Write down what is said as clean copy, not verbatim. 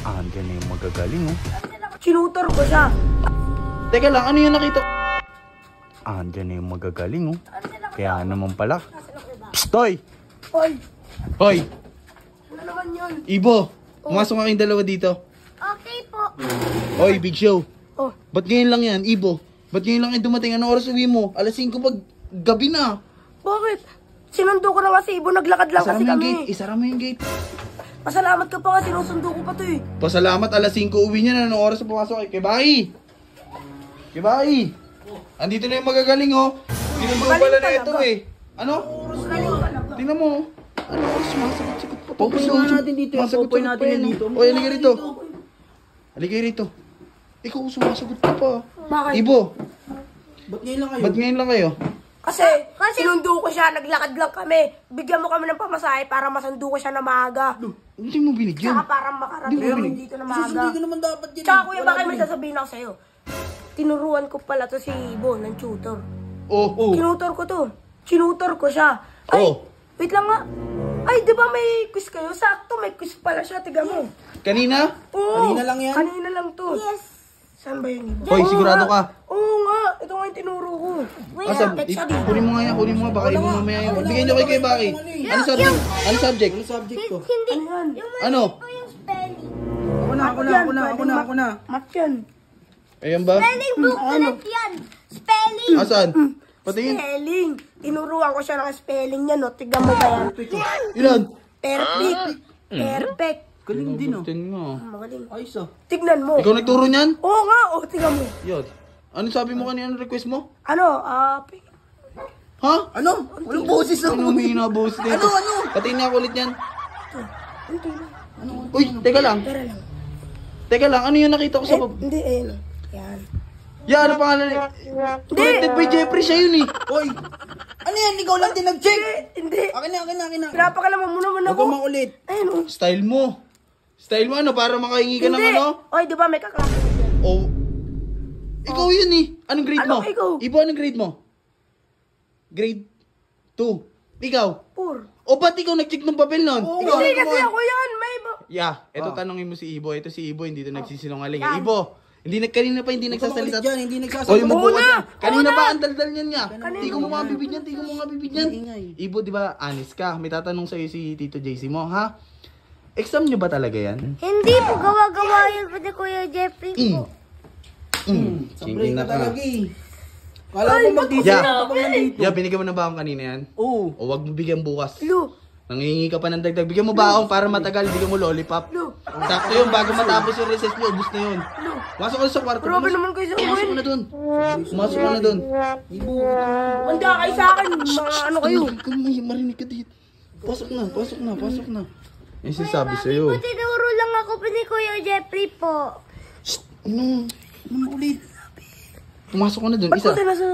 Andyan na yung magagaling, oh. Sinutor ko siya. Teka lang, ano yung nakita? Andyan na yung magagaling, oh. Kaya naman pala. Stoy! Hoy, Hoy! ano naman yun? Ibo! Pumasok kayong dalawa dito. Okay po. Hoy, Big Show. Oh, Ba't ngayon lang yan, Ibo? Ba't ngayon lang yung dumating? Anong oras uwi mo? Alas 5 pag gabi na. bakit? Sinundo ko na nga si Ibo, naglakad lang Isara kasi mo yung kami. gate. Isara mo yung gate. Pasalamat ka pa nga, sinusundo ko pa to eh. Pasalamat, alas 5 uwi niya na. Anong oras na pumasok kay Kibai? Kibai! Andito na yung magagaling, oh. Sinundo Magaling pala na talaga. ito, eh. Ano? Tingnan mo, oh. Ano oras? Sumasagot-sagot pa. Popoy nga natin dito. Popoy natin yan dito. Oy, halika rito. Halika rito. Ikaw, sumasagot ka pa. Bakit? Ibo, Ba't ngayon lang kayo? ba't ngayon lang kayo? Kasi sinundo ko siya, naglakad lang kami. Bigyan mo kami ng pamasahe para masundo ko siya na maaga. Hindi mo binigyan. Tsaka para makarating kami dito na maaga. Susundin ko naman dapat yan. Tsaka kuya, bakit may sasabihin ako sa'yo? Tinuruan ko pala to si Ibo ng tutor. Oh. Tinutor ko to. Sinutor ko siya. Ay, Oh. wait lang nga. Ay, di ba may quiz kayo? Sakto, may quiz pala siya. Tiga mo. Kanina? Oo. Kanina lang yan? Kanina lang to. Yes. Saan ba yun, Ibo? Hoy, Oo sigurado nga. ka? Oo nga. Ito nga yung tinuro ko. Asa, kunin mo nga yan, kunin mo nga. Baka ibo mamaya yun. Bigyan nyo kay Baki. Ano subject? Ano subject? Ano subject ko? Hindi. Ano yan? Ano? Ito yung spelling. Ako na. Mat yan. Ayan ba? Spelling book ulit yan. Spelling. Asan? Patingin. Spelling. Tinuruan ko siya ng spelling niya, no? Tignan mo ba yan? Ilan? Perfect. Perfect. Galing din oh. Tingnan mo. Magaling. Ayos ah. Tignan mo. Ikaw nagturo niyan? Oo nga, tignan mo. Yun. Ano sabi mo kanina? Ano request mo? Ano, Ha? Ano? Walang boses na. Ano humihina boss nito? Ano? Patingin niya ako ulit yan. hindi na. Uy, teka lang. Tara lang. Teka lang, ano yung nakita ko sa bab... Hindi, ayun. Yan. Yan, ano pangalan niya? Corrected by Jeffrey, siya yun eh. Hoy! Ano yan? Ikaw lang din nag-check! Hindi. Akin na. Pinapakalaman mo naman Huwag ako. kang maulit. Ayun, oh. Style mo. Style mo ano, para makahingi ka ng Hindi. ano? Oy, di ba may kaklase ko dyan? Oh. Ikaw yun eh. Anong grade Ano, mo? ikaw? Ibo, anong grade mo? Grade 2. Ikaw? Pur. O ba't ikaw nag-check ng papel nun? Ikaw Hindi ang kasi gumawa. ako yan. May iba. Yeah, eto tanongin mo si Ibo. Ito si Ibo, hindi to nagsisinungaling. Ibo, kanina pa hindi nagsasalita. Dyan, hindi Oy, nagsasalita. umupo ka dyan. Kanina Una. ba ang daldal niyan nga? Tigo mo mga bibig niyan, tigo mo mga bibig niyan. Ibo, di ba, honest ka. May tatanong sa'yo si Tito JC mo, ha? Exam nyo ba talaga yan? Hindi po gawa-gawa yun po ni Kuya Jeffrey po. Sablay King ka na talaga ka. eh. Kala mo mag-DC Yeah. na kapag nandito. Yeah, binigyan mo na ba akong kanina yan? Oo. O wag mo bigyan bukas. Lu. Nangingi ka pa ng dagdag. Bigyan mo ba akong para matagal? Bigyan mo lollipop. Sakto yun, bago matapos yung recess nyo, ubus na yun. Masok ka sa kwarto. Grabe naman kayo sa Pumasok ka na dun. Pumasok ka na dun. Manda kayo sa akin. Mga ano kayo. May marinig ka dito. Pasok na. Yung sinasabi sa'yo. Tinuro lang ako po ni Kuya Jeffrey po. Ano? Ano ulit? Pumasok ka na dun. Ba't Isa. ko na sa...